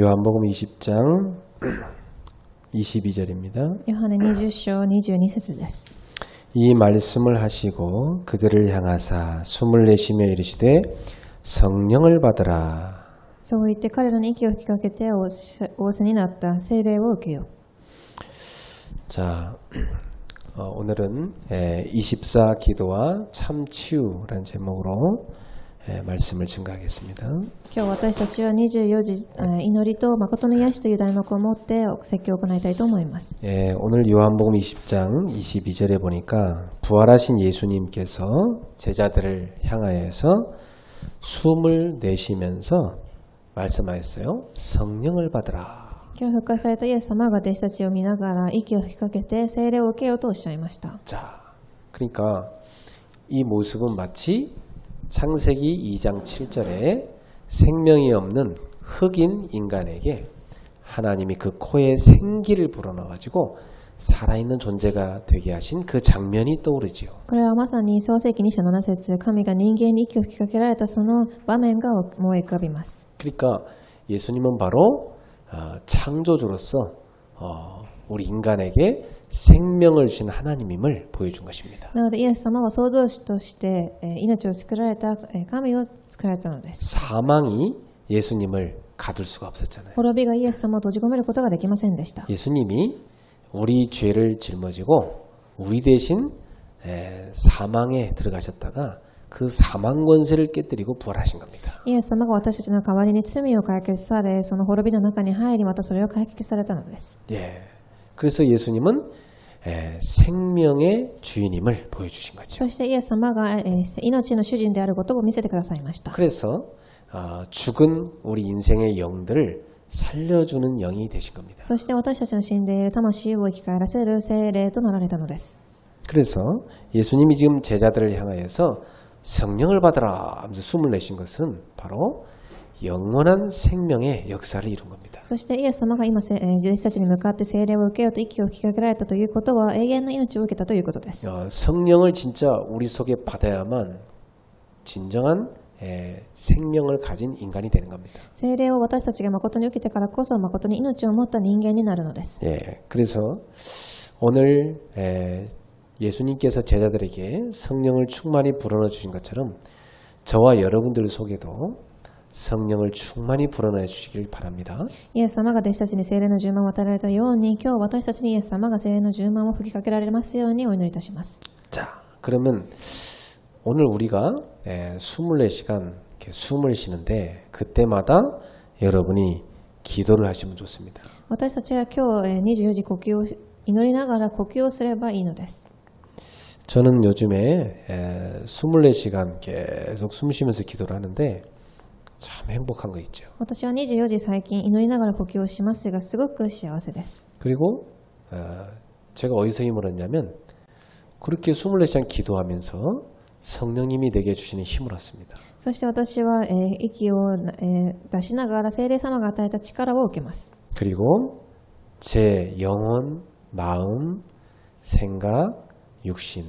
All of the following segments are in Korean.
요한복음 20장 22절입니다. ヨハネ20章22節です。 이 말씀을 하시고 그들을 향하사 숨을 내쉬며 이르시되 성령을 받으라. そう言って彼らに息を吹きかけて仰せになった聖霊を受けよ。 자, 오늘은 24 기도와 참 치유라는 제목으로 말씀을 증가하겠습니다. 今日私たちは24時祈りと誠の癒しという題目を持って説教を行いたいと思います。 오늘 요한복음 20장 22절에 보니까 부활하신 예수님께서 제자들을 향하여서 숨을 내쉬면서 말씀하였어요. 성령을 받으라. 今日復活されたイエス様が弟子たちを見ながら息を吹きかけて聖霊を受けようとおっしゃいました。 자, 그러니까 이 모습은 마치 창세기 2장 7절에 생명이 없는 흙인 인간에게 하나님이 그 코에 생기를 불어넣어가지고 살아있는 존재가 되게 하신 그 장면이 떠오르지요. これはまさに創世記2章7節、神が人間に息を吹きかけられたその場面が思い浮かびます。 그러니까 예수님은 바로 창조주로서 우리 인간에게 생명을 주신 하나님임을 보여준 것입니다. なのでイエス様は創造主として命を作られた神を作られたのです。 사망이 예수님을 가둘 수가 없었잖아요. 滅びがイエス様を閉じ込めることができませんでした。 예수님이 우리 죄를 짊어지고 우리 대신 사망에 들어가셨다가 그 사망 권세를 깨뜨리고 부활하신 겁니다. イエス様が私たちの代わりに罪を解決され、その滅びの中に入り、またそれを解決されたのです。 예. 그래서 예수님은 생명의 주인임을 보여주신 거죠. そしてイエス様が命の主人であることを見せてくださいました。 그래서 죽은 우리 인생의 영들을 살려주는 영이 되신 겁니다. そして私たちの死んでいる魂を生き返らせる聖霊となられたのです。 그래서 예수님이 지금 제자들을 향하여서 성령을 받으라 하면서 숨을 내신 것은 바로 영원한 생명의 역사를 이룬 겁니다. そしてイエス様が今弟子たちに向かって聖霊を受けようと息を吹きかけられたということは永遠の命を受けたということです。 성령을 진짜 우리 속에 받아야만 진정한 생명을 가진 인간이 되는 겁니다. 聖霊を私たちが誠に受けてからこそ誠に命を持った人間になるのです。 예, 그래서 오늘 예수님께서 제자들에게 성령을 충만히 불어넣어 주신 것처럼 저와 여러분들 속에도 성령을 충만히 불어넣어 주시길 바랍니다. イエス様が弟子たちに聖霊の充満を与えられたように、今日私たちにイエス様が聖霊の充満を吹きかけられますようにお祈りいたします。 자, 그러면 오늘 우리가 24시간 숨을 쉬는데 그때마다 여러분이 기도를 하시면 좋습니다. 私たちは今日24時呼吸を祈りながら呼吸をすればいいのです。 저는 요즘에 24시간 계속 숨 쉬면서 기도를 하는데 참 행복한 거 있죠. 私は24時最近祈りながら呼吸をしますが、すごく幸せです。 그리고 제가 어디서 힘을 얻냐면 그렇게 24시간 기도하면서 성령님이 내게 주시는 힘을 얻습니다. そして私は息を出しながら聖霊様が与えた力を受けます。 그리고 제 영혼, 마음, 생각, 육신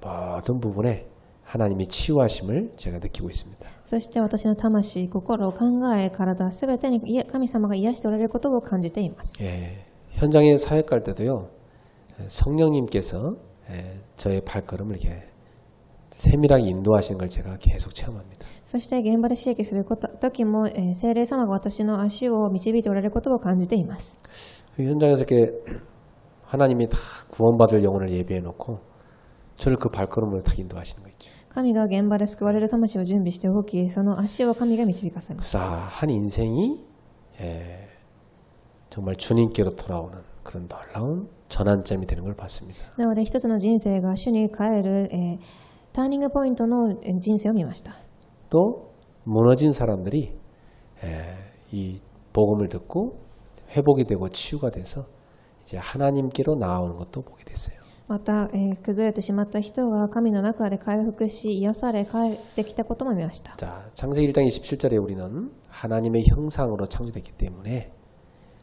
모든 부분에 하나님이 치유하심을 제가 느끼고 있습니다. そして私の魂、心、考え、体すべてに神様が癒しておられることを感じています。 현장에 사역 갈 때도요. 성령님께서 저의 발걸음을 이렇게 세밀하게 인도하시는 걸 제가 계속 체험합니다. そして現場で刺激する時も聖霊様が私の足を導いておられることを感じています。 현장에서 이렇게 하나님이 다 구원받을 영혼을 예비해 놓고 저를 그 발걸음으로 다 인도하시는 거 있죠. 神が現場で救われる魂を準備しておき、その足を神が導かせます。 그래서 한 인생이 정말 주님께로 돌아오는 그런 놀라운 전환점이 되는 걸 봤습니다. なので一つの人生が主に帰るターニングポイントの人生を見ました。 또 무너진 사람들이 이 복음을 듣고 회복이 되고 치유가 돼서 이제 하나님께로 나아오는 것도 보게 됐어요. また、崩れてしまった人が神の中で回復し癒され帰ってきたことも見ました。 자, 창세기 1장 27절에 우리는 하나님의 형상으로 창조됐기 때문에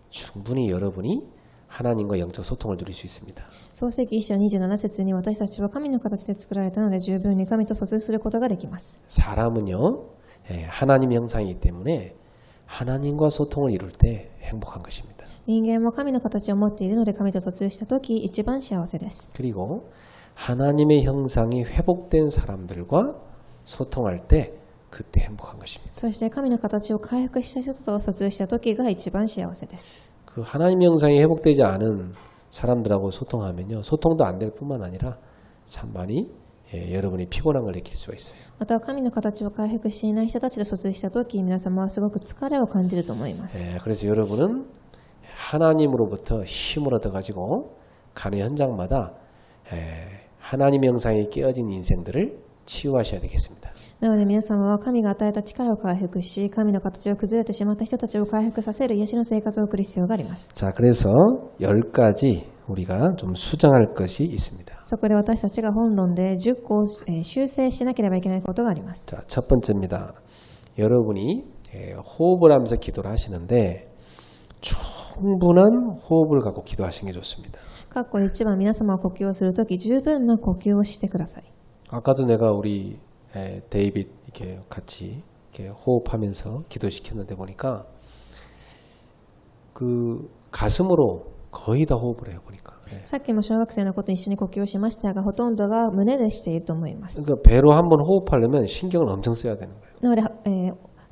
충분히 여러분이 하나님과 영적 소통을 누릴 수 있습니다. 創世記1章27節に私たちは神の形で作られたので十分に神と疎通することができます。 사람은요, 하나님의 형상이기 때문에 하나님과 소통을 이룰 때 행복한 것입니다. 人間も神の形を持っているので神と疎通したとき一番幸せです。 그리고 하나님의 형상이 회복된 사람들과 소통할 때 그때 행복한 것입니다. そして神の形を回復した人と疎通したときが一番幸せです。 그 하나님 형상이 회복되지 않은 사람들하고 소통하면요, 소통도 안 될 뿐만 아니라 참 많이 여러분이 피곤한 걸 느낄 수가 있어요. また神の形を回復していない人たちと疎通したとき皆様はすごく疲れを感じると思います。 그래서 여러분은 하나님으로부터 힘을 얻어가지고 가는 현장마다 하나님 형상이 깨어진 인생들을 치유하셔야 되겠습니다. なので皆様は神が与えた力を回復し神の形を崩れてしまった人たちを回復させる癒しの生活を送る必要があります。 자, 그래서 10가지 우리가 좀 수정할 것이 있습니다. そこで私たちが本論で10個を修正しなければいけないことがあります。 자, 첫 번째입니다. 여러분이 호흡을 하면서 기도를 하시는데 충분한 호흡을 갖고 기도하시는 게 좋습니다. 括弧1番、皆様は呼吸をするとき十分な呼吸をしてください。 아까도 내가 우리 데이빗 이렇게 같이 이렇게 호흡하면서 기도시켰는데 보니까 그 가슴으로 거의 다 호흡을 해요 보니까. さっきも小学生の子と一緒に呼吸をしましたがほとんどが胸でしていると思います。 그러니까 배로 한번 호흡하려면 신경을 엄청 써야 되는 거예요. なので、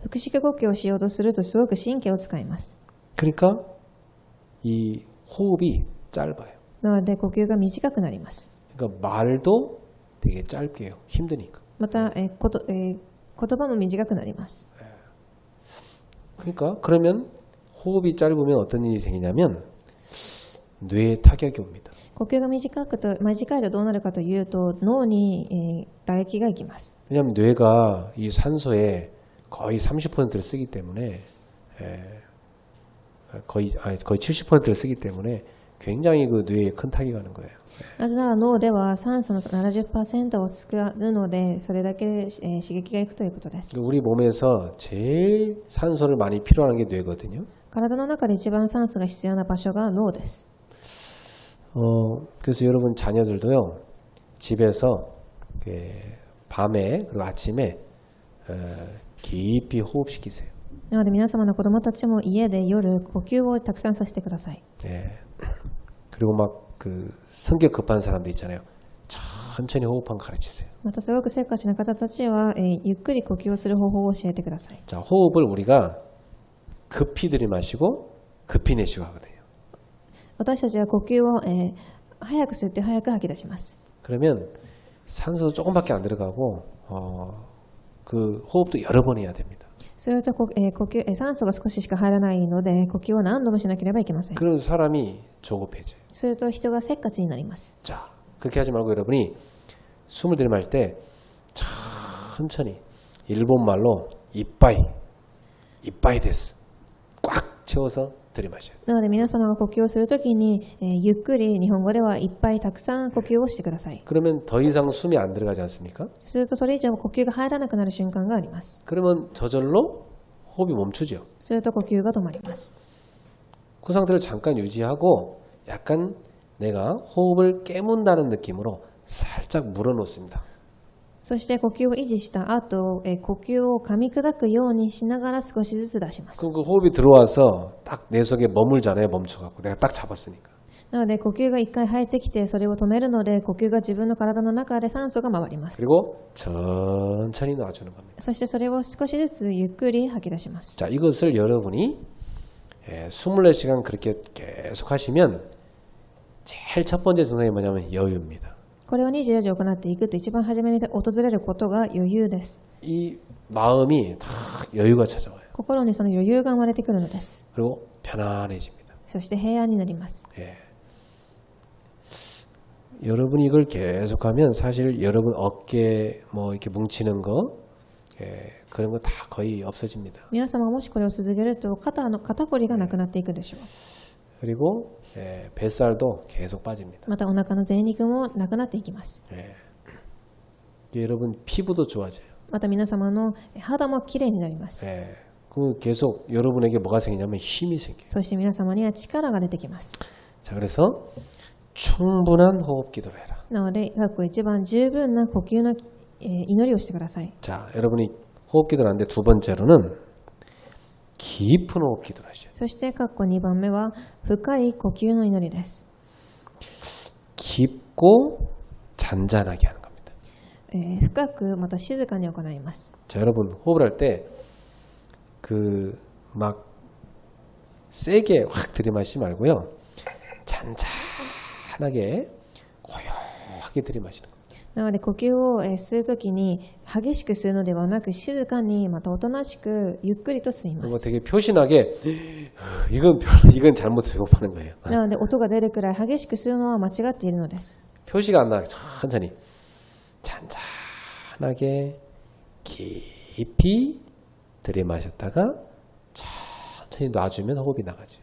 腹式呼吸をしようとするとすごく神経を使います。 그러니까 이 호흡이 짧아요. なので呼吸が短くなります。 그러니까 말도 되게 짧게 해요. 힘드니까. また、言葉も短くなります。 그러니까 그러면 호흡이 짧으면 어떤 일이 생기냐면 뇌에 타격이 옵니다. 呼吸が短いとどうなるかというと脳に、打撃がいきます。 왜냐하면 뇌가 이 산소에 거의 30%를 쓰기 때문에 거의 70%를 쓰기 때문에 굉장히 그 뇌에 큰 타격이 가는 거예요. なぜなら脳では酸素の 70% を使うのでそれだけ、刺激がいくということです。 우리 몸에서 제일 산소를 많이 필요한 게 뇌거든요. 体の中で一番酸素が必要な場所が脳です。 그래서 여러분 자녀들도요 집에서 밤에 그리고 아침에 깊이 호흡시키세요. なので皆様の子供たちも家で夜呼吸をたくさんさせてください。 그리고 막 그 성격 급한 사람들 있잖아요. 천천히 호흡하는 거 가르치세요. またすごくせっかちな方たちは、ゆっくり呼吸をする方法を教えてください。 자, 호흡을 우리가 급히 들이마시고 급히 내쉬고 하거든요. 私たちは呼吸を、早く吸って早く吐き出します。 그러면 산소도 조금밖에 안 들어가고 그 호흡도 여러 번 해야 됩니다. すると酸素が少ししか入らないので呼吸を何度もしなければいけません。 그러면 사람이 조급해져요. すると人がせっかちになります。 자, 그렇게 하지 말고 여러분이 숨을 들이마실 때 천천히 일본말로 이빠이 데스 꽉 채워서 들이마셔요. なので皆様が呼吸をするときに、ゆっくり日本語ではいっぱいたくさん呼吸をしてください。 그러면 더 이상 숨이 안 들어가지 않습니까? するとそれ以上呼吸が入らなくなる瞬間があります。 그러면 저절로 호흡이 멈추죠. すると呼吸が止まります。 그 상태를 잠깐 유지하고 약간 내가 호흡을 깨문다는 느낌으로 살짝 물어놓습니다. そして呼吸を維持した後、呼吸を噛み砕くようにしながら少しずつ出します。 그럼 그 호흡이 들어와서 딱 내 속에 머물잖아요. 멈춰갖고 내가 딱 잡았으니까. なので呼吸が一回入ってきてそれを止めるので呼吸が自分の体の中で酸素が回ります。 그리고 천천히 놔주는 겁니다. そしてそれを少しずつゆっくり吐き出します。 자, 이것을 여러분이 24시간 그렇게 계속 하시면 제일 첫 번째 증상이 뭐냐면 여유입니다. これを24時行っていくと一番初めに訪れることが余裕です。 이 마음이 다 여유가 찾아와요. 心にその余裕が生まれてくるのです。 그리고 편안해집니다. そして平安になります。 여러분이 이걸 계속하면 사실 여러분 어깨 뭐 이렇게 뭉치는 거 그런 거 다 거의 없어집니다. 皆様がもしこれを続けると肩こりがなくなっていくでしょう。 그리고 뱃살도 계속 빠집니다. またお腹の前肉もなくなっていきます。 여러분 피부도 좋아져요. また皆様の肌もきれいになります。 그 계속 여러분에게 뭐가 생기냐면 힘이 생겨요. そして皆様には力が出てきます。 자, 그래서 충분한 호흡 기도를 해라. なので各一番十分な呼吸の祈りをしてください。 자, 여러분이 호흡 기도를 하는데 두 번째로는 깊은 호흡 기도를 하셔요. そして括弧2番目は深い呼吸の祈りです。 깊고 잔잔하게 하는 겁니다. 深くまた静かに行います。 자, 여러분 호흡을 할 때 그 막 세게 확 들이마시지 말고요. 잔잔하게 고요하게 들이마시는 거예요. なので呼吸を吸うときに激しく吸うのではなく静かにまたおとなしくゆっくりと吸いま 그리고 す。 되게 표신하게 이건 잘못 호흡하는 거예요. なので音が出るくらい激しく吸うのは間違っているのです。 표시가 안 나게 천천히 잔잔하게 깊이 들이마셨다가 천천히 놔주면 호흡이 나가죠.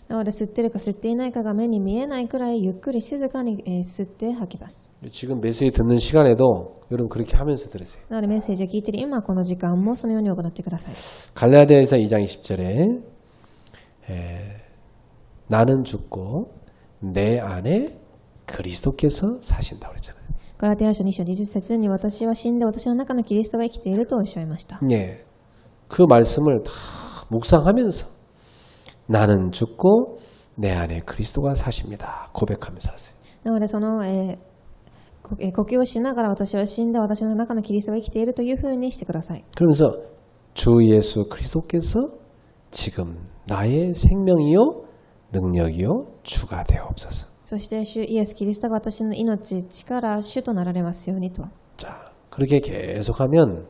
なので吸ってるか吸っていないかが目に見えないくらいゆっくり静かに吸って吐きます。 지금 메시지 듣는 시간에도 여러분 그렇게 하면서 들으세요. なのでメッセージを聞いている今この時間もそのように行ってください。 갈라디아서 2장 20절에 나는 죽고 내 안에 그리스도께서 사신다고 그랬잖아요. ガラテヤ書2章20節に私は死んで私の中のキリストが生きているとおっしゃいました。 예, 그 말씀을 다 묵상하면서 나는 죽고 내 안에 그리스도가 사십니다. 고백하면서 하세요. なのでその、呼吸をしながら私は死んで私の中のキリストが生きているというふうにしてください。 그러면서 주 예수 그리스도께서 지금 나의 생명이요 능력이요 주가 되옵소서. そして主イエス・キリストが私の命、力、主となられますようにと。 자, 그렇게 계속하면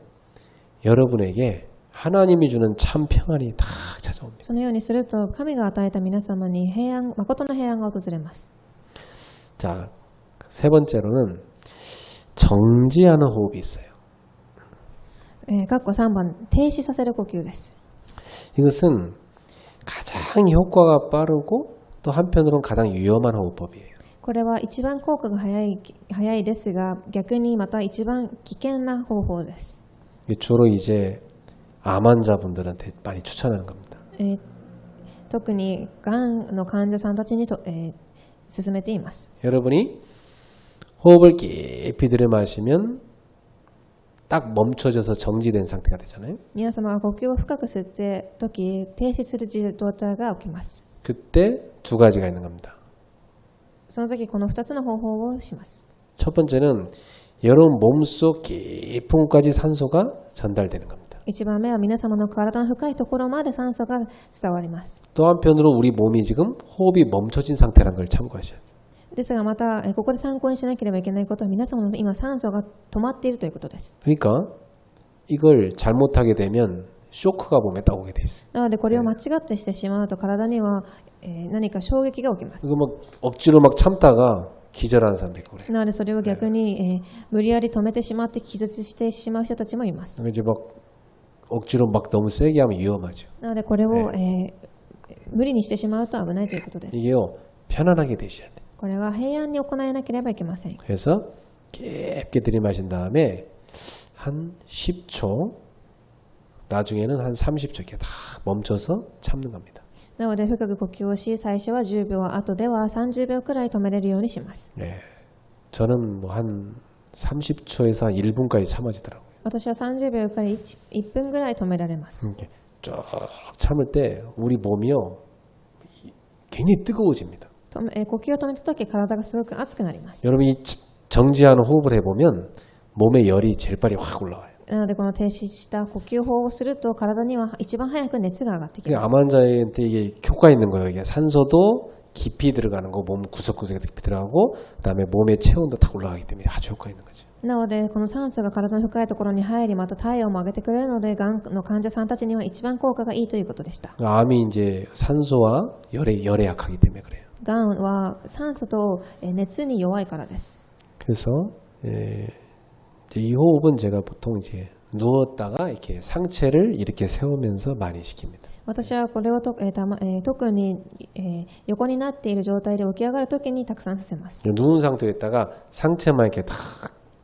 여러분에게 하나님이 주는 참 평안이 다 찾아옵니다. そのようにすると神が与えた皆様に平安、誠の平安が訪れます。 자, 세 번째로는 정지하는 호흡이 있어요. 括弧3番、停止させる呼吸です。 이것은 가장 효과가 빠르고 또 한편으로는 가장 위험한 호흡법이에요. これは一番効果が早いですが逆にまた一番危険な方法です。 주로 이제 암 환자분들한테 많이 추천하는 겁니다. 特にがんの患者さんたちに勧めています。 여러분이 호흡을 깊이 들이마시면 딱 멈춰져서 정지된 상태가 되잖아요. 皆様が呼吸を深く吸って時停止する状態が起きます。 그때 두 가지가 있는 겁니다. その時この2つの方法をします。 첫 번째는 여러분 몸속 깊은 곳까지 산소가 전달되는 겁니다. 1番目は皆様の体の深いところまで酸素が伝わります。 또 한편으로 우리 몸이 지금 호흡이 멈춰진 상태라는 걸 참고하셔야 돼요. ですがまたここで参考にしなければいけないことは皆様の今酸素が止まっているということです。 그러니까 이걸 잘못하게 되면 쇼크가 몸에 딱 오게 돼 있어요. なのでこれを間違ってしてしまうと体には何か衝撃が起きます。 이거 막 억지로 막 참다가 기절하는 사람도 있고 그래요. なのでそれを逆に無理やり止めてしまって気絶してしまう人たちもいます。 이제 막 억지로 막 너무 세게 하면 위험하죠. なのでこれを無理にしてしまうと危ないということです。 이게요 편안하게 되셔야 돼요. これは平安に行えなければいけません。 그래서 깊게 들이마신 다음에 한 10초 나중에는 한 30초 이렇게 다 멈춰서 참는 겁니다. なので深く呼吸をし最初は10秒後では30秒くらい止めれるようにします。 네, 저는 뭐 한 30초에서 한 1분까지 참아지더라고요. 私は30秒から 1分ぐらい止められます。 이렇게 쭉 참을 때 우리 몸이요 굉장히 뜨거워집니다. 呼吸を止めた時体がすごく熱くなります。 여러분이 정지하는 호흡을 해보면 몸에 열이 제일 빨리 확 올라와요. なのでこの停止した呼吸法をすると体には一番早く熱が上がってきます。 암 환자한테 이게 효과 있는 거예요. 이게 산소도 깊이 들어가는 거, 몸 구석구석에 깊이 들어가고, 그다음에 몸의 체온도 다 올라가기 때문에 아주 효과 있는 거죠. なのでこの酸素が体の深いところに入りまた体温も上げてくれるのでがんの患者さんたちには一番効果がいいということでした。 암이 이제 산소와 열에 약하기 때문에 그래요. がんは酸素と熱に弱いからです。 그래서 이 호흡은 제가 보통 이제 누웠다가 이렇게 상체를 이렇게 세우면서 많이 시킵니다. 私はこれを特に横になっている状態で起き上がるときにたくさんさせます。 누운 상태에 있다가 상체만 이렇게 탁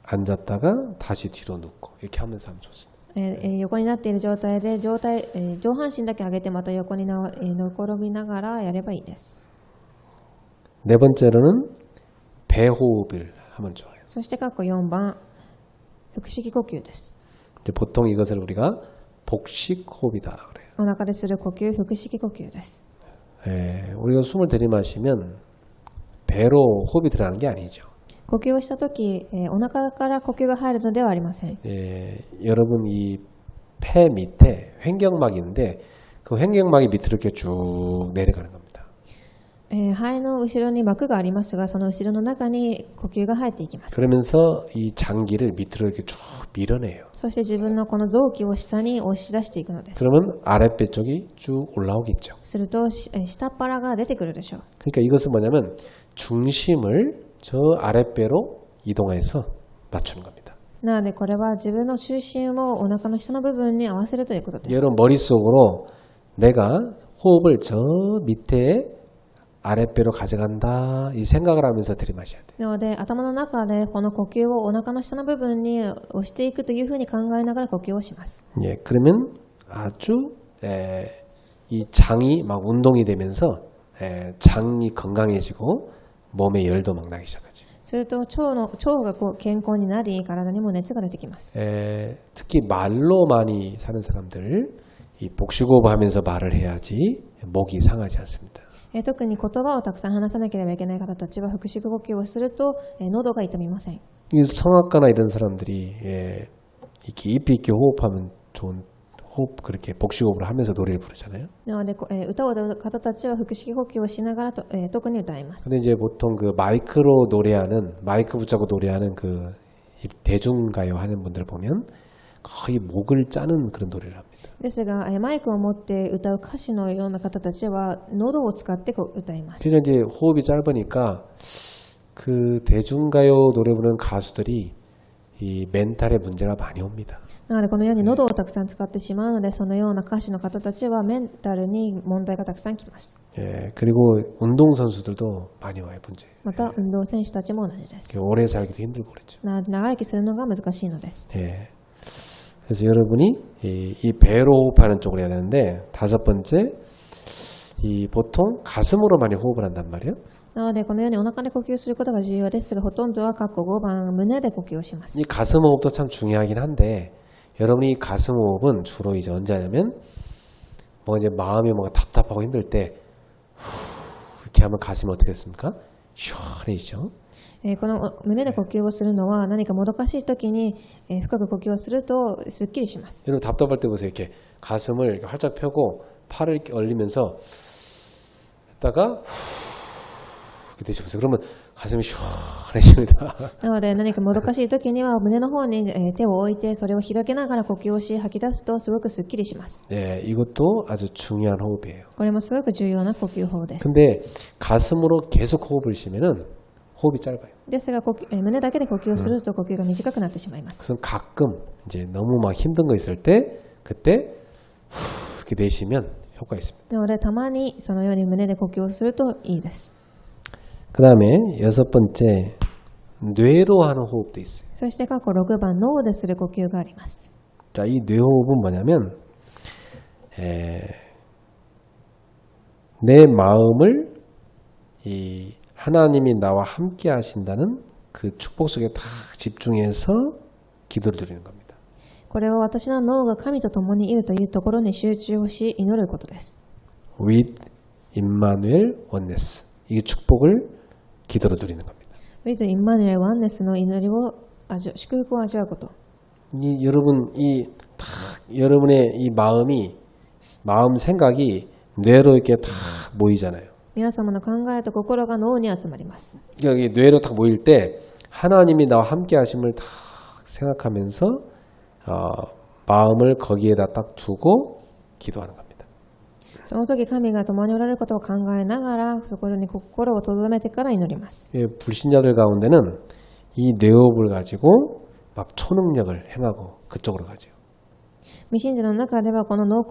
앉았다가 다시 뒤로 눕고 이렇게 하면서 하면 좋습니다. 横になっている状態で上半身だけ上げてまた横に寝転びながらやればいいです。 네 번째로는 배호흡을 하면 좋아요. そして括弧4番腹式呼吸です。 보통 이것을 우리가 복식 호흡이다 그래요. お腹でする呼吸、腹式呼吸です。 우리가 숨을 들이마시면 배로 호흡이 들어가는 게 아니죠. 呼吸をしたとき、お腹から呼吸が入るのではありません。 여러분 이 폐 밑에 횡격막이 있는데 그 횡격막이 밑으로 이렇게 쭉 내려가는 겁니다. 肺の後ろに膜がありますが、その後ろの中に呼吸が入っていきます。 그러면서 이 장기를 밑으로 이렇게 쭉 밀어내요. そして自分のこの臓器を下に押し出していくのです。 그러면 아랫배 쪽이 쭉 올라오겠죠. すると下っ腹が出てくるでしょう。 그러니까 이것은 뭐냐면 중심을 저 아랫배로 이동해서 맞추는 겁니다. なのでこれは自分の中心をお腹の下の部分に合わせるということです。 여러분 머릿속으로 내가 호흡을 저 밑에 아랫배로 가져간다 이 생각을 하면서 들이마셔야 돼요. なので頭の中でこの呼吸をお腹の下の部分に押していくというふうに考えながら呼吸をします。 예, 그러면 아주 이 장이 막 운동이 되면서 장이 건강해지고 몸에 열도 막 나기 시작하죠. すると腸が健康になり体にも熱が出てきます。 특히 말로 많이 사는 사람들 이 복식호흡 하면서 말을 해야지 목이 상하지 않습니다. 特に言葉をたくさん話さなければいけない方たちは腹式呼吸をすると喉が痛みません。 이 성악가나 이런 사람들이 이렇게 깊이 있게 호흡하면 좋은 호흡 그렇게 복식호흡을 하면서 노래를 부르잖아요. なので歌を歌う方たちは腹式呼吸をしながら特に歌います。 근데 이제 보통 그 마이크로 노래하는 마이크 붙잡고 노래하는 그 대중가요 하는 분들 보면 거의 목을 짜는 그런 노래를 합니다. ですがマイクを持って歌う歌手のような方たちは喉を使って歌います。 그래서 이제 호흡이 짧으니까 그 대중가요 노래 부르는 가수들이 이 멘탈에 문제가 많이 옵니다. なのでこのように喉をたくさん使ってしまうのでそのような歌手の方たちはメンタルに問題がたくさんきます。 그리고 운동선수들도 많이 와요, 문제. また運動選手たちも同じです。 오래 살기도 힘들고 그랬죠. 長生きするのが難しいのです。 그래서 여러분이 이 배로 호흡하는 쪽으로 해야 되는데 다섯 번째 이 보통 가슴으로 많이 호흡을 한단 말이에요. なのでこのようにお腹で呼吸することが重要ですがほとんどは括弧5番胸で呼吸をします。 이 가슴 호흡도 참 중요하긴 한데 여러분이 가슴 호흡은 주로 이제 언제 하냐면 뭐 이제 마음이 뭔가 답답하고 힘들 때 이렇게 하면 가슴이 어떻게 됐습니까? 시원해지죠. この胸で呼吸をするのは何かもどかしい時に深く呼吸をするとすっきりします。 여러분 답답할 때 보세요. 이렇게 가슴을 이렇게 활짝 펴고 팔을 이렇게 얼리면서 했다가 이렇게 내쉬보세요. 그러면 가슴이 시원해집니다. なので何かもどかしい時には胸の方に手を置いてそれを広げながら呼吸をし吐き出すとすごくすっきりします。 이것도 아주 중요한 호흡이에요. これもすごく重要な呼吸法です。 근데 가슴으로 계속 호흡을 쉬면은 호흡이 짧아요. ですが胸だけで呼吸をすると呼吸が短くなってしまいます。 그래서 가끔 이제 너무 막 힘든 거 있을 때 그때 이렇게 내쉬면 효과 있습니다. なのでたまにそのように胸で呼吸をするといいです。 그 다음에 여섯 번째 뇌로 하는 호흡도 있어요. そして過去6番脳でする呼吸があります。 자, 이 뇌호흡은 뭐냐면 내 마음을 이 하나님이 나와 함께 하신다는 그 축복 속에 다 집중해서 기도를 드리는 겁니다. これは私の脳が神と共にいるというところに集中をし祈ることです。 With Immanuel Oneness. 이 축복을 기도로 드리는 겁니다. With Immanuel Onenessの祈りを祝福を味わうこと。 여러분의 이 마음 생각이 뇌로 이렇게 다 모이잖아요. 皆様の考えと心が脳に集まります。 여기 뇌로 딱 모일 때 하나님이 나와 함께 하심을 다 생각하면서 마음을 거기에다 딱 두고 기도하는 겁니다. その時神が共におられることを考えながらそこに心を留めてから祈ります。 불신자들 가운데는 이 뇌호흡을 가지고 막 초능력을 행하고 그쪽으로 가죠. 未信者の中ではこの脳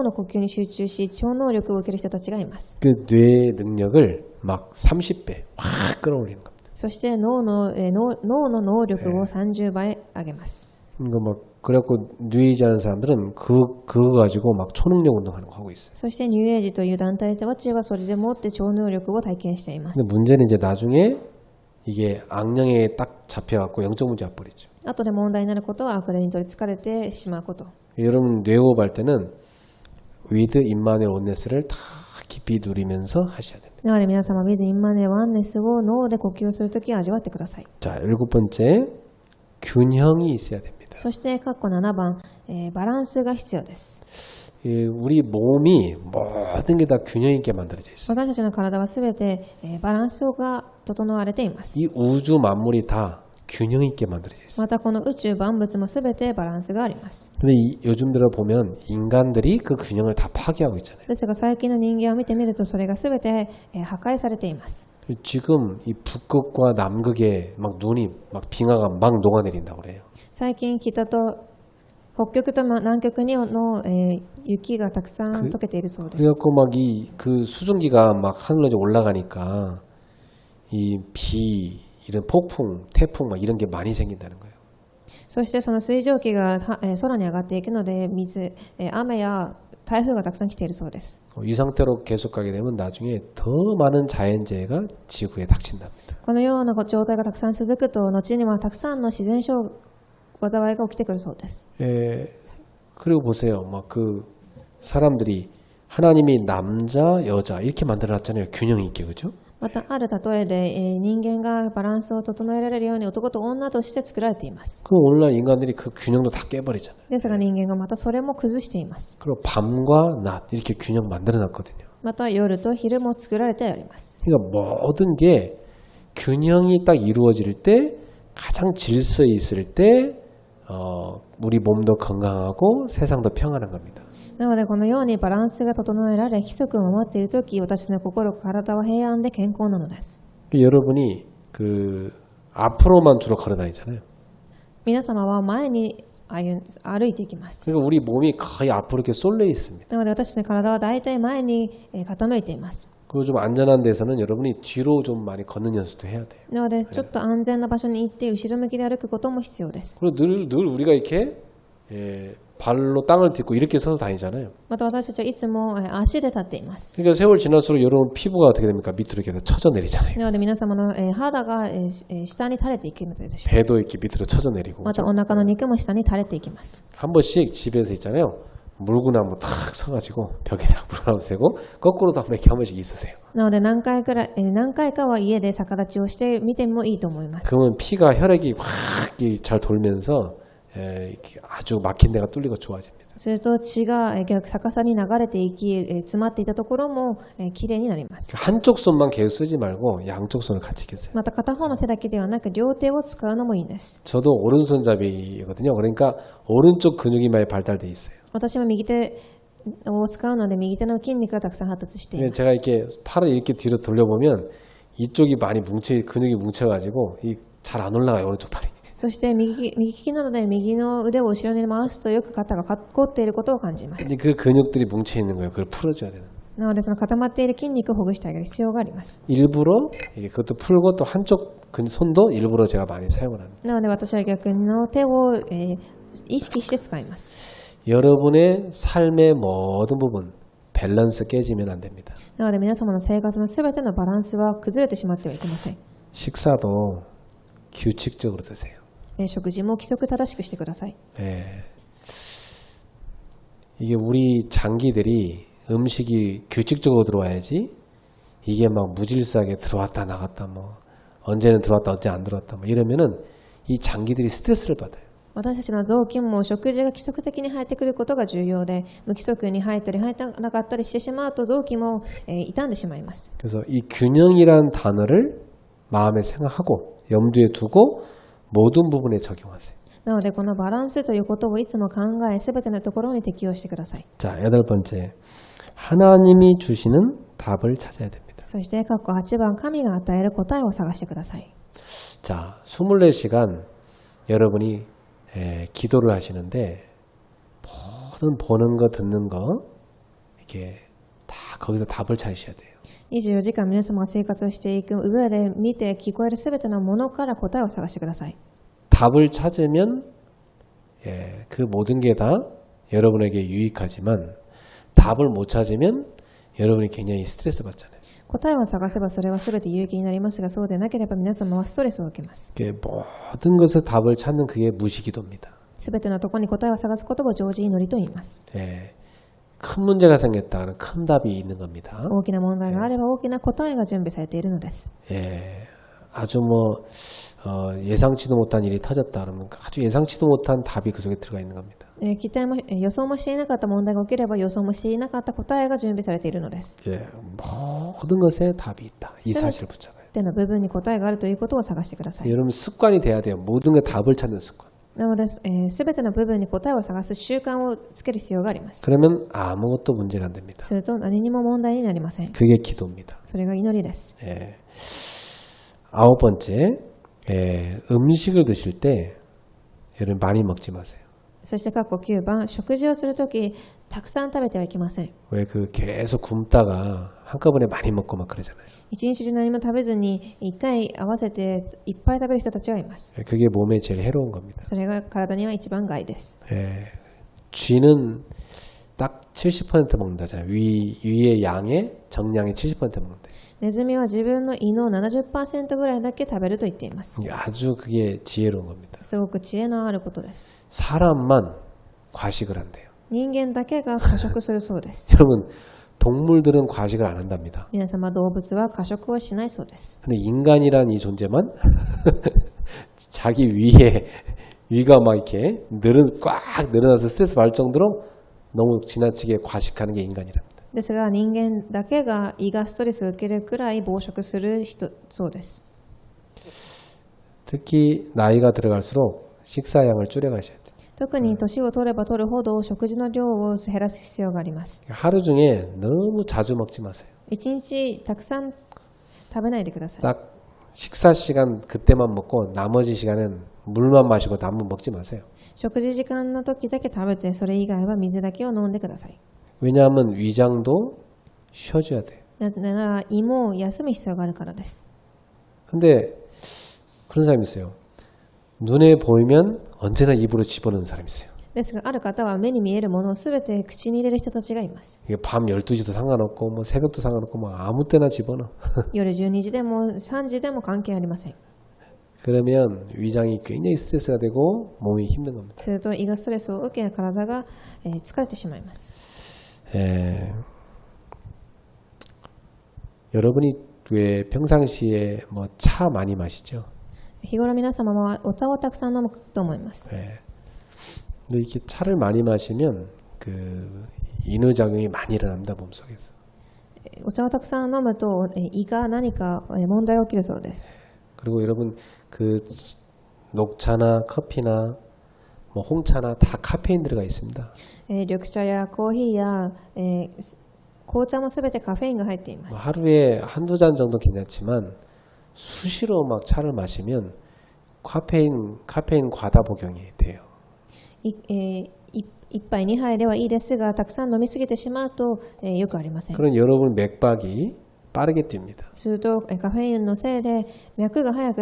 の呼吸に集中し超能力を受ける人たちがいます。 그 뇌 능력을 막 30배 확 끌어올리는 겁니다. そして脳の能力を30倍上げます。 그래갖고 뉴에이지 하는 사람들은 그거 가지고 막 초능력 운동하는 거 하고 있어요. そしてニューエイジという団体たちはそれでもって超能力を体験しています。 근데 문제는 이제 나중에 이게 악령에 딱 잡혀갖고 영적 문제 와버리죠. 後で問題になることは悪霊に取り憑かれてしまうこと。 여러분 뇌호흡 할 때는 with 임마누엘 온네스를 다 깊이 누리면서 하셔야 됩니다. なので皆様、ビズ・インマネワンネスを脳で呼吸をするときは味わってください。 자, 7번째 균형이 있어야 됩니다. そして、括弧7番、バランスが必要です。 우리 몸이 모든 게 다 균형 있게 만들어져 있어요. 私たちの体はすべて、バランスが整われています。 이 우주 만물이 다 균형 있게 만들어져 있어요. またこの宇宙万物もすべてバランスがあります。 근데 요즘 들어 보면 인간들이 그 균형을 다 파괴하고 있잖아요. ですが最近の人間を見てみるとそれがすべて、破壊されています。 지금 이 북극과 남극에 막 눈이 막 빙하가 막 녹아내린다고 그래요. 最近北と北極と南極にの、雪がたくさん溶けているそうです。 그래갖고 막 이 그 수증기가 막 하늘로 이제 올라가니까 이 비 이런 폭풍, 태풍 막 이런 게 많이 생긴다는 거예요. そしてその水蒸気が、空に上がっていくので水、雨や台風がたくさん来ているそうです。 이 상태로 계속 가게 되면 나중에 더 많은 자연재해가 지구에 닥친답니다. このような状態がたくさん続くと後にはたくさんの自然災害が起きてくるそうです。 그리고 보세요. 막 그 사람들이 하나님이 남자, 여자 이렇게 만들어놨잖아요. 균형 있게, 그죠? またある例えで、人間がバランスを整えられるように男と女として作られています。 그럼 오늘날 인간들이 그 균형도 다 깨버리잖아요. ですが人間がまたそれも崩しています。 그리고 밤과 낮 이렇게 균형 만들어놨거든요. また夜と昼も作られております。 그러니까 모든 게 균형이 딱 이루어질 때 가장 질서 있을 때 우리 몸도 건강하고 세상도 평안한 겁니다. なのでこのようにバランスが整えられ規則を守っているとき私の心体は平安で健康なのです。 여러분이 그 앞으로만 주로 걸어다니잖아요. 皆様は前に歩いていきます。 그러니까 우리 몸이 거의 앞으로 이렇게 쏠려 있습니다. なので私の体は大体前に傾いています。 그리고 좀 안전한 데서는 여러분이 뒤로 좀 많이 걷는 연습도 해야 돼요. なのでちょっと安全な場所に行って後ろ向きで歩くことも必要です。 그리고 늘 우리가 이렇게 발로 땅을 딛고 이렇게 서서 다니잖아요. また私たちはいつも足で立っています。 그러니까 세월 지날수록 여러분 피부가 어떻게 됩니까? 밑으로 이렇게 처져 내리잖아요. なので皆様の肌が下に垂れていくのでしょう。 배도 이렇게 밑으로 처져 내리고. またお腹の肉も下に垂れていきます。 한 번씩 집에서 있잖아요. 물구나무 탁 서가지고 벽에다가 물구나무 세고 거꾸로도 한번 이렇게 한 번씩 있으세요. なので何回かは家で逆立ちをしてみてもいいと思います。 그러면 피가 혈액이 확 잘 돌면서 아주 막힌 데가 뚫리고 좋아집니다. すると血が逆さに流れていき、詰まっていたところもきれいになります。 한쪽 손만 계속 쓰지 말고 양쪽 손을 같이 쓰세요. また片方の手だけではなく両手を使うのもいいんです。 저도 오른손잡이거든요. 그러니까 오른쪽 근육이 많이 발달돼 있어요. 私は右手を使うので右手の筋肉がたくさん発達しています。 제가 이렇게 팔을 이렇게 뒤로 돌려보면 이쪽이 많이 근육이 뭉쳐가지고 잘 안 올라가요. 오른쪽 팔이. そして右利きなので右の腕を後ろに回すとよく肩が凝っていることを感じます。 그 근육들이 뭉쳐 있는 거예요. 그걸 풀어줘야 되는. なのでその固まっている筋肉をほぐしてあげる必要があります。 일부러 그것도 풀고 또 한쪽 손도 일부러 제가 많이 사용을 합니다. なので私は逆の手を、意識して使います。 여러분의 삶의 모든 부분 밸런스 깨지면 안 됩니다. なので皆様の生活のすべてのバランスは崩れてしまってはいけません。 식사도 규칙적으로 드세요. 食事も規則正しくしてください。 이게 우리 장기들이 음식이 규칙적으로 들어와야지 이게 막 무질서하게 들어왔다 나갔다 뭐 언제는 들어왔다 언제 안 들어왔다 뭐 이러면은 이 장기들이 스트레스를 받아요. 私たちの臓器も食事が規則的に入ってくることが重要で無規則に入ったり入ってなかったりしてしまうと臓器も、傷んでしまいます。 그래서 이 균형이란 단어를 마음에 생각하고 염두에 두고 모든 부분에 적용하세요. なのでこのバランスということをいつも考えすべてのところに適用してください。 자, 8번째. 하나님이 주시는 답을 찾아야 됩니다. そして括弧8番神が与える答えを探してください。 자, 24시간 여러분이 기도를 하시는데 모든 보는 거 듣는 거 이렇게 다 거기서 답을 찾으셔야 돼요. 24時間皆様が生活をしていく上で見て聞こえるすべてのものから答えを探してください。 답을 찾으면 그 모든 게 다 여러분에게 유익하지만 답을 못 찾으면 여러분이 굉장히 스트레스 받잖아요. 答えを探せばそれはすべて有益になりますがそうでなければ皆様はストレスを受けます。 모든 것을 답을 찾는 그게 무시기도입니다. すべてのところに答えを探すことを常時祈りと言います。 예, 큰 문제가 생겼다는 큰 답이 있는 겁니다. 大きな問題があれば大きな答えが準備されているのです。 예, 아주 뭐 예상치도 못한 일이 터졌다 그러면 아주 예상치도 못한 답이 그 속에 들어가 있는 겁니다. 期待も予想もしていなかった問題が起きれば予想もしていなかった答えが準備されているのです。 예, 모든 것에 답이 있다. 이 사실을 붙잡아요. での部分に答えがあるということを探してください。 여러분 습관이 돼야 돼요. 모든 게 답을 찾는 습관. なので、すべての部分に答えを探す習慣をつける必要があります。 그러면 아무것도 문제가 안 됩니다. すると何にも問題になりません。 그게 기도입니다. それが祈りです。 예. 아홉 번째, 음식을 드실 때 여러분 많이 먹지 마세요. そして括弧9番、食事をするときたくさん食べてはいけません。 왜 그 계속 굶다가 한꺼번에 많이 먹고 막 그러잖아요. 一日中何も食べずに一回合わせていっぱい食べる人たちがいます。 그게 몸에 제일 해로운 겁니다. それが体には一番害です。 쥐는 딱 70% 먹는다잖아요. 위의 양의 정량의 70% 먹는다. ネズミは自分の胃の 70% ぐらいだけ食べると言っています。 아주 그게 지혜로운 겁니다. すごく知恵のあることです。 사람만 과식을 한대요. 人間だけが過食するそうです。 여러분 동물들은 과식을 안 한답니다. 皆様、動物は過食をしないそうです。 근데 인간이란 이 존재만 자기 위가 막 이렇게 꽉 늘어나서 스트레스 받을 정도로 너무 지나치게 과식하는 게 인간이랍니다. ですが人間だけが胃がストレスを受けるくらい暴食する人そうです。 특히 나이가 들어갈수록 식사량을 줄여가셔야 돼요. 特に年を取れば取るほど食事の量を減らす必要があります。 하루 중에 너무 자주 먹지 마세요. 一日たくさん食べないでください。 딱 식사 시간 그때만 먹고 나머지 시간은 물만 마시고 남은 먹지 마세요. 食事時間の時だけ食べて、それ以外は水だけを飲んでください。 왜냐하면 위장도 쉬어줘야 돼요. なぜなら胃も休む必要があるからです。 근데 그런 사람이 있어요. 눈에 보이면 언제나 입으로 집어넣는 사람이 있어요. ですがある方は目に見えるものをすべて口に入れる人たちがいます。 이게 밤 12시도 상관없고 뭐 새벽도 상관없고 뭐 아무 때나 집어넣어. 夜12時でも3時でも関係ありません。 그러면 위장이 굉장히 스트레스가 되고 몸이 힘든 겁니다. すると胃がストレスを受け体が疲れてしまいます。 여러분이 왜 평상시에 뭐 차 많이 마시죠? 日頃皆様はお茶をたくさん飲むと思います。 근데 이렇게 차를 많이 마시면 그 인후작용이 많이 일어납니다, 몸속에서. お茶をたくさん飲むと胃が何か問題が起きるそうです。 그리고 여러분 그 녹차나 커피나 뭐 홍차나 다 카페인 들어가 있습니다. 緑茶やコーヒーや紅茶もすべてカフェインが入っていま 뭐 す。 하루에 한두 잔 정도 괜찮지만 수시로 막 차를 마시면 카페인 과다 복용이 돼요. 一杯2杯ではいいですが、たくさん飲みすぎてしまうとよくありません。 그런 여러분 맥박이 빠르게 뜁니다. するとカフェインのせいで脈が早く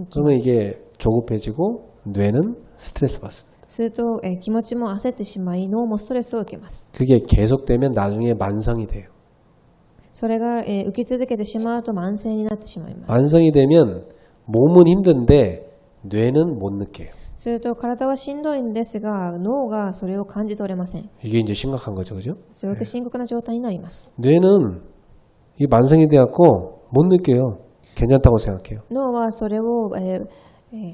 き 그러면 ます。 이게 조급해지고 뇌는 스트레스 받습니다. すると気持ちも焦ってしまい脳もストレスを受けます。 그게 계속되면 나중에 만성이 돼요. それが受け続けてしまうと慢性になってしまいます。 만성이 되면 몸은 힘든데 뇌는 못 느껴요. すると体はしんどいんですが脳がそれを感じ取れません。 이게 이제 심각한 거죠, 그죠? すごく深刻な状態になります。 뇌는 이 만성이 돼갖고 못 느껴요. 괜찮다고 생각해요. 脳はそれを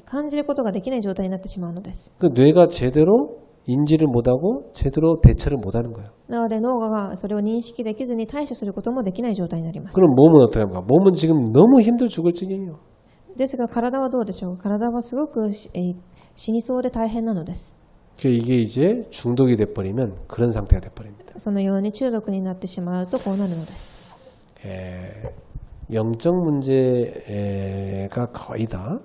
感じることができない状態になってしまうのです。 그 뇌가 제대로 인지를 못하고 제대로 대처를 못하는 거예요. なので脳がそれを認識できずに対処することもできない状態になります。 그럼 몸은 어떻게 합니까? 몸은 지금 너무 힘들 죽을 지경이에요. ですが体はどうでしょう。体はすごく死にそうで大変なのです。 이게 이제 중독이 돼버리면 그런 상태가 돼버립니다. そのように中毒になってしまうとこうなるのです。 영적 문제가 거의 다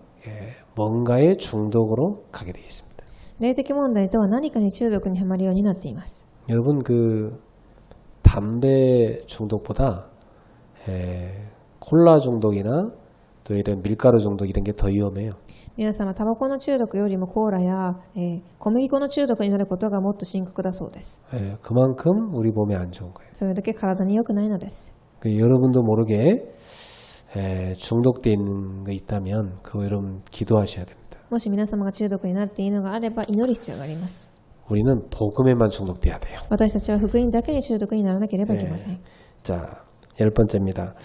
뭔가의 중독으로 가게 되어 있습니다. 霊的問題とは何かに中毒にはまるようになっています。 여러분 그 담배 중독보다 콜라 중독이나 또 이런 밀가루 중독 이런 게 더 위험해요. 皆様、タバコの中毒よりもコーラや小麦粉の中毒になることがもっと深刻だそうです。 그만큼 우리 몸에 안 좋은 거예요. それだけ体に良くないのです。 여러분도 모르게 중독돼 있는 거 있다면 그거 여러분 기도하셔야 됩니다. もし皆様が中毒になっているのがあれば祈る必要があります。 우리는 복음에만 중독돼야 돼요. 私たちは福音だけに中毒にならなければいけません。 자, 10번째입니다.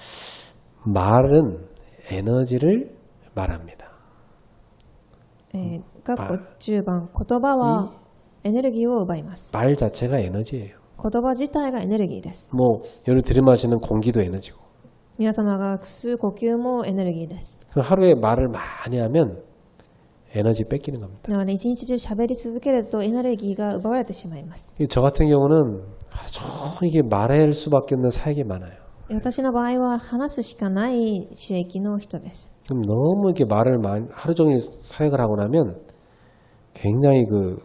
말은 에너지를 말합니다. 括弧10番、言葉はエネルギーを奪います。 말 자체가 에너지예요. 言葉自体がエネルギーです。 뭐 여러분 들이마시는 공기도 에너지고. 皆様が吸う呼吸もエネルギーです。 그 하루에 말을 많이 하면 에너지 뺏기는 겁니다. なので一日中喋り続けるとエネルギーが奪われてしまいます。 저 같은 경우는 하루 종일 이게 말할 수밖에 없는 사역이 많아요. 私の場合は話すしかない刺激の人です。 그럼 너무 이렇게 말을 많이 하루 종일 사역을 하고 나면 굉장히 그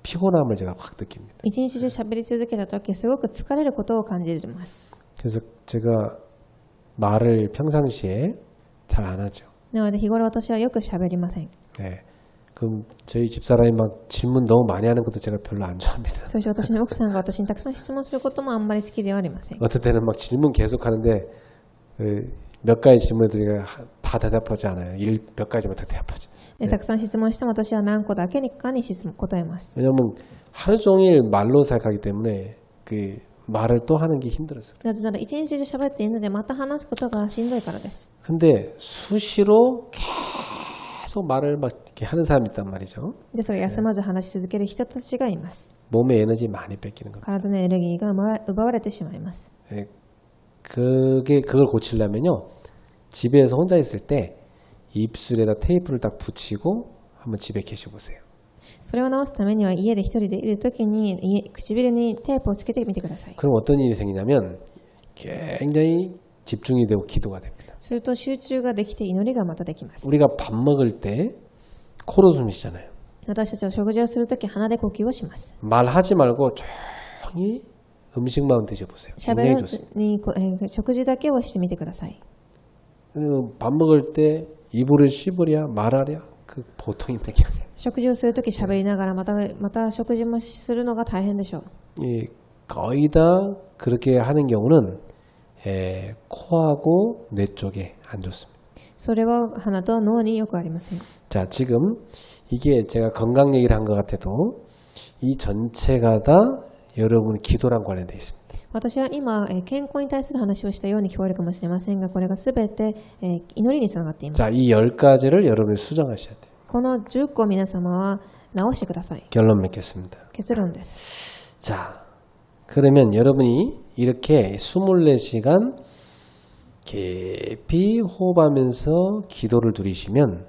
피곤함을 제가 확 느낍니다. 一日中喋り続けた時すごく疲れることを感じます。 그래서 제가 말을 평상시에 잘 안 하죠. なので日頃私はよく喋りません。 네. 그럼 저희 집사람이 막 질문 너무 많이 하는 것도 제가 별로 안 좋아합니다. そして私の奥さんが私にたくさん質問することもあんまり好きではありません。 어떤 때는 막 질문 계속 하는데 몇 가지 질문에 제가 다 대답하지 않아요. 몇 가지만 다 대답하죠. たくさん質問しても私は何個だけかに質問答えます。 왜냐면 하루 종일 말로 살아가기 때문에 그 말을 또 하는 게 힘들었어요. なぜなら一日中喋っているのでまた話すことがしんどいからです。 근데 수시로 계속 말을 막 이렇게 하는 사람이 있단 말이죠. ですが休まず話し続ける人たちがいます。 몸에 에너지 많이 뺏기는 겁니다. 体のエネルギーが奪われてしまいます。 예, 그걸 고치려면요. 집에서 혼자 있을 때 입술에다 테이프를 딱 붙이고 한번 집에 계셔 보세요. それを直すためには家で一人でいるときに唇にテープをつけてみてください。 그럼 어떤 일이 생기냐면 굉장히 집중이 되고 기도가 됩니다. すると集中ができて祈りがまたできます。 우리가 밥 먹을 때 코로 숨 쉬잖아요. 私たちは食事をするとき鼻で呼吸をします。 말하지 말고 조용히 음식만 드셔보세요. 喋 굉장히 ら 좋습니다. ずに食事だけをしてみてください。 밥 먹을 때 입으로 씹으랴 말하랴 그 보통 힘든 게 아니에요. 食事をするとき喋りながらまた食事もするのが大変でしょう。 거의 다 그렇게 하는 경우는 코하고 뇌 쪽에 안 좋습니다. それは鼻と脳によくありません。 자, 지금 이게 제가 건강 얘기를 한 것 같아도 이 전체가 다 여러분 기도랑 관련되어 있습니다. 私は今、健康に対する話をしたように聞こえるかもしれませんが、これがすべて、祈りにつながっています。 자, 이 10가지를 여러분이 수정하셔야 돼요. この10個を皆様は直してください。 결론 맺겠습니다. 結論です。 자, 그러면 여러분이 이렇게 24시간 깊이 호흡하면서 기도를 누리시면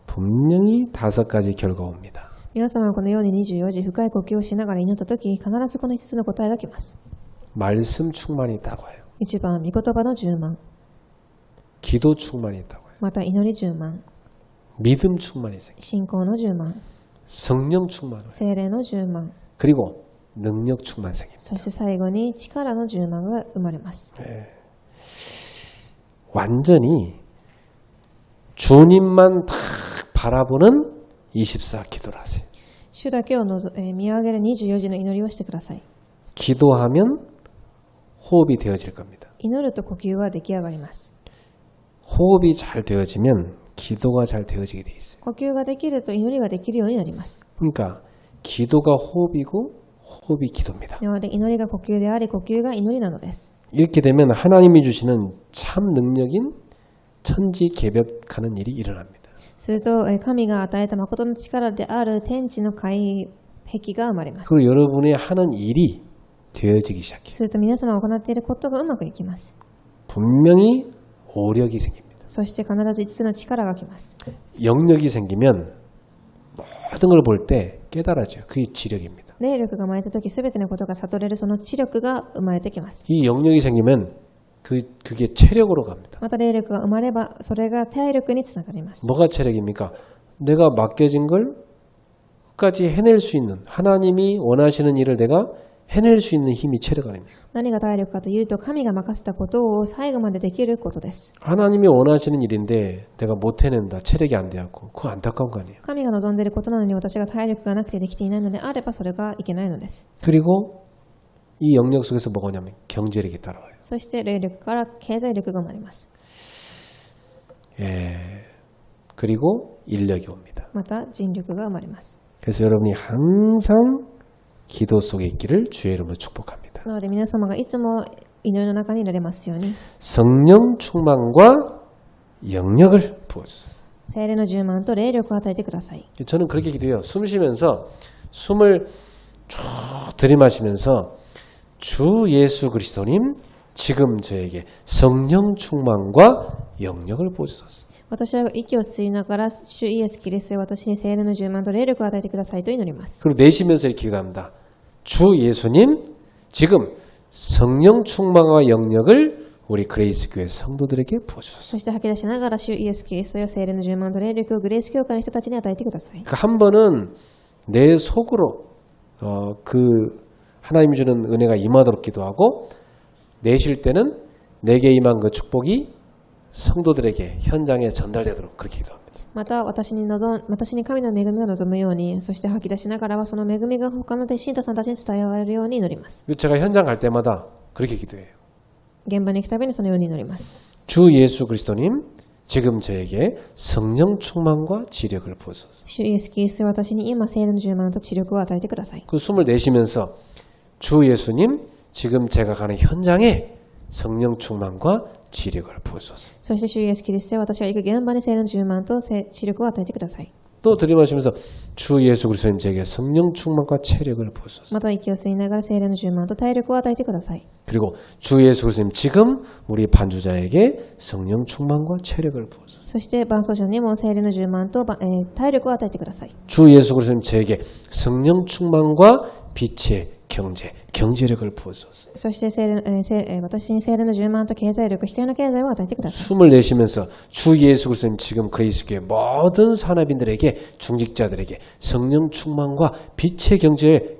분명히 5가지 결과가 옵니다. 皆様はこのように24時深い呼吸をしながら祈ったとき、必ずこの5つの答えが来ます。 말씀 충만이 있다고 해요. 1番、御言葉の10万。 기도 충만이 있다고 해요. また祈り10万。 믿음 충만이 생겨요. 信仰の10万。 성령 충만을. 聖霊の10万。 그리고 능력 충만 생깁니다. そして最後に力の10万が生まれます。 완전히 주님만 딱 바라보는 24 기도를 하세요. 主だけを見上げる24時の祈りをしてください。 기도하면 호흡이 되어질 겁니다. 祈ると呼吸は出来上がります。 호흡이 잘 되어지면 기도가 잘 되어지게 돼 있어요. 呼吸ができると祈りができるようになります。 그러니까 기도가 호흡이고 호흡이 기도입니다. なので祈りが呼吸であり、呼吸が祈りなのです。 이렇게 되면 하나님이 주시는 참 능력인 천지개벽하는 일이 일어납니다. すると神が与えた誠の力である天地の開壁が生まれます。 그리고 여러분이 하는 일이 되어지기 시작해요. すると皆様が行っていることがうまくいきます。 분명히 오력이 생깁니다. そして必ず5つの力が来ます。 영력이 생기면 모든 걸 볼 때 깨달아져요. 그게 지력입니다. 霊力が生まれたとき、すべてのことが悟れるその知力が生まれてきます。 이 영력이 생기면 그게 체력으로 갑니다. また霊力が生まれば、それが体力につながります。 뭐가 체력입니까? 내가 맡겨진 걸 끝까지 해낼 수 있는 하나님이 원하시는 일을 내가 해낼 수 있는 힘이 체력 아닙니까? 何が体力かというと、神が任せたことを最後までできることです。 하나님이 원하시는 일인데 내가 못 해낸다. 체력이 안 돼갖고 그거 안타까운 거 아니에요. 神が望んでいることなのに私が体力がなくてできていないのであればそれがいけないのです。 그리고 이 영역 속에서 뭐가 오냐면 경제력이 따라와요. そして霊力から経済力が生まれます。 그리고 인력이 옵니다. また尽力が生まれます。 그래서 여러분이 항상 기도 속에 있기를 주의 이름으로 축복합니다. なので皆様がいつも祈りの中にいられますように、 성령 충만과 영력을 부어주소서. 聖霊の充満と霊力を与えてください。 저는 그렇게 기도해요. 숨 쉬면서 숨을 쭉 들이마시면서 주 예수 그리스도님 지금 저에게 성령 충만과 영력을 부어주소서. 私は息を吸いながら、主イエス・キリストよ、私に聖霊の充満と霊力を与えてくださいと祈ります。 그리고 내쉬면서 이렇게 기도합니다. 주 예수님 지금 성령 충만과 영력을 우리 그레이스 교회 성도들에게 부어주소서. そして吐き出しながら、主イエス・キリストよ、聖霊の充満と霊力をグレース教会の人たちに与えてください。 그러니까 한 번은 내 속으로 그 하나님이 주는 은혜가 임하도록 기도하고 내쉴 때는 내게 임한 그 축복이 성도들에게 현장에 전달되도록 그렇게 기도합니다. また私に神の恵みが望むように、そして吐き出しながらはその恵みが他の信徒さんたちに伝えられるように祈ります。 제가 현장 갈 때마다 그렇게 기도해요. 現場に行くたびにそのように祈ります。 주 예수 그리스도님 지금 저에게 성령 충만과 지력을 부어주소서. 主イエス・キリストよ、私に今聖霊の充満と知力を与えてください。 그 숨을 내쉬면서 주 예수님 지금 제가 가는 현장에 성령 충만과 지력을 부어주소서. そして主イエス・キリストよ、私が行く現場に聖霊の充満と知力を与えてください。 또 들이마시면서 주 예수 그리스도님 제게 성령 충만과 체력을 부어주소서. また息を吸いながら聖霊の充満と体力を与えてください。 그리고 주 예수 그리스도님 지금 우리 반주자에게 성령 충만과 체력을 부어주소서. そして伴奏者にも聖霊の充満と体力を与えてください。 주 예수 그리스도님 제게 성령 충만과 빛의 경제력을 부어주소서. そして私に聖霊の充満と経済力、光の経済を与えてください。 숨을 내쉬면서 주 예수 그리스도님 지금 그레이스 교회 모든 산업인들에게 중직자들에게 성령 충만과 빛의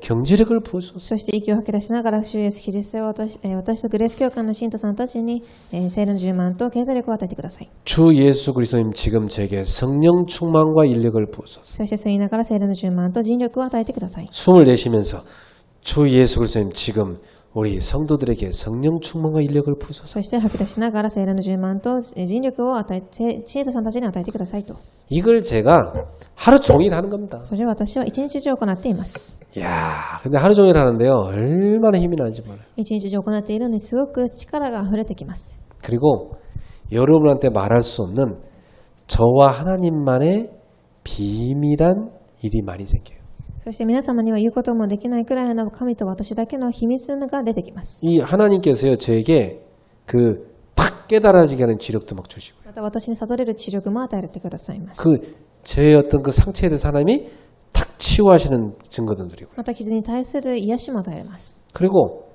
경제력을 부어주소서. そして息を吐き出しながら、主イエス・キリストよ、私とグレース教会の信徒さんたちに聖霊の充満と経済力を与えてください。 주 예수 그리스도님 지금 제게 성령 충만과 인력을 부어주소서. そして吸いながら聖霊の充満と尽力を与えてください。 숨을 내쉬면서 주 예수 그리스도님 지금 우리 성도들에게 성령 충만과 인력을 부어주소서. そして吐き出しながら聖霊の充満と尽力を与えて、信徒さんたちに与えてくださいと。 이걸 제가 하루 종일 하는 겁니다. それを私は一日中行っています。 이야, 근데 하루 종일 하는데요. 얼마나 힘이 나는지 몰라요. 一日中行っているのにすごく力が溢れてきます。 그리고 여러분한테 말할 수 없는 저와 하나님만의 비밀한 일이 많이 생겨요. そして皆様には言うこともできないくらいの神と私だけの秘密が出てきます。 이 하나님께서요 저에게 그 탁 깨달아지게 하는 지력도 막 주시고요. また私に悟れる知力も与えてくださいます。 그 제 어떤 그 상처에 대해서 하나님이 탁 치유하시는 증거도 드리고요. また傷に対する癒しも与えます。 그리고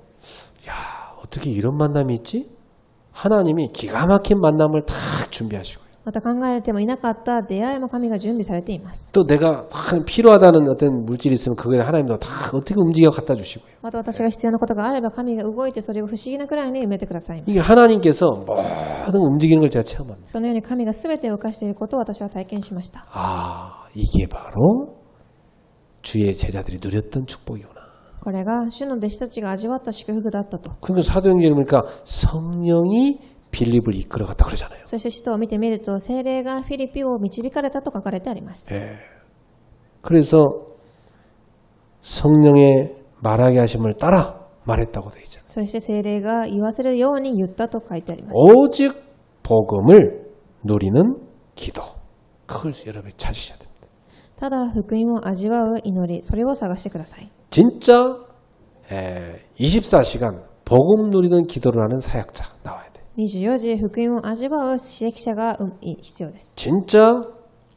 야 어떻게 이런 만남이 있지? 하나님이 기가 막힌 만남을 탁 준비하시고요. また考えてもいなかった出会いも神が準備されています。 또 내가 필요하다는 어떤 물질이 있으면 그거에 하나님도 다 어떻게 움직여 갖다 주시고요. また私が必要なことがあれば神が動いてそれを不思議なくらいに埋めてくださいます。 이게 하나님께서 모든 움직이는 걸 제가 체험합니다. そのように神が全てを犯していることを私は体験しました。 아 이게 바로 주의 제자들이 누렸던 축복이구나. これが主の弟子たちが味わった祝福だったと。 그러니까 사도행전에 보니까 성령이 빌립을 이끌어갔다 그러잖아요. そして使徒を見てみると聖霊がフィリピを導かれたと書かれてあります。 예. 그래서 성령의 말하게 하심을 따라 말했다고 되어 있잖아요. そして聖霊が言わせるように言ったと書いてあります。 오직 복음을 누리는 기도. 그걸 여러분이 찾으셔야 됩니다. ただ福音を味わう祈り、それを探してください。 진짜 24시간 복음 누리는 기도를 하는 사역자 나와야 돼요. 24時福音を味わう使役者が必要です。 진짜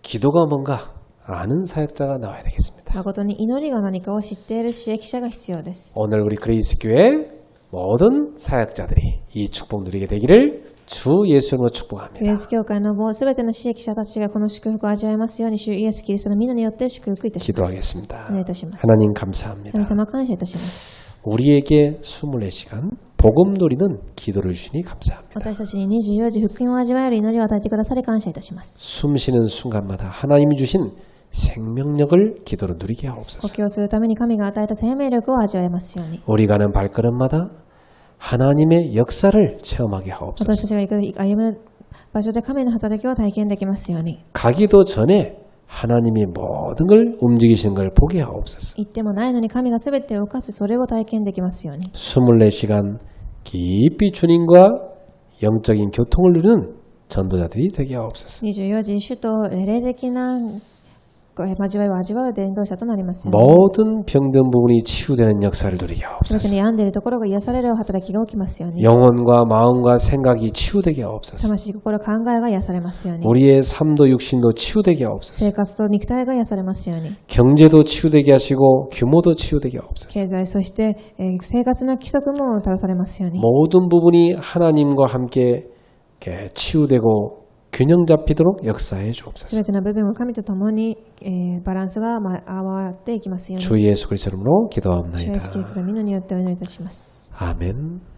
기도가 뭔가 아는 사역자가 나와야 되겠습니다. 誠に祈りが何かを知っている使役者が必要です。 오늘 우리 그레이스 교회 모든 사역자들이 이 축복 누리게 되기를 주 예수님으로 グレ 축복합니다. ース教会のすべての使役者たちがこの祝福を味わいますように、主イエス・キリストの皆によって祝福いたします。 기도하겠습니다. お願いいたします。 하나님 감사합니다. 神様感謝いたします。 우리에게 24시간 복음 누리는 기도를 주시니 감사합니다. 私たちに24時福音を味わえる祈りを与えてくださり感謝いたします。 숨 쉬는 순간마다 하나님이 주신 생명력을 기도로 누리게 呼 하옵소서. 吸をするために神が与えた生命力を味わえますように。 우리 가는 발걸음마다 하나님의 역사를 체험하게 私 하옵소서. たちが歩む場所で神の働きを体験できますように。 가기도 전에 하나님이 모든 걸 움직이시는 걸 보게 하옵소서. 言ってもないのに神が全てを動かす、それを体験できますように。 24시간 깊이 주님과 영적인 교통을 누리는 전도자들이 되게 하옵소서. 24時主と霊的な交わりを味わう伝道者となりますように。 모든 병든 부분이 치유되는 역사를 누리게 すべて 하옵소서. に病んでいるところが癒される働きが起きますように。 영혼과 마음과 생각이 치유되게 하옵소서. 魂、心、考えが癒されますように。 우리의 삶도 육신도 치유되게 하옵소서. 生活と肉体が癒されますように。 경제도 치유되게 하시고 규모도 치유되게 하옵소서. 経済、そして生活の規則も正されますように。 모든 부분이 하나님과 함께 이렇게 치유되고 균형 잡히도록 역사해 す 주옵소서. べての部分を神と共に、バランスが合わっていきますように。 주 예수 그리스도 이름으로 主イエスキ 기도합니다. リストの御名によってお祈りいたします。 아멘.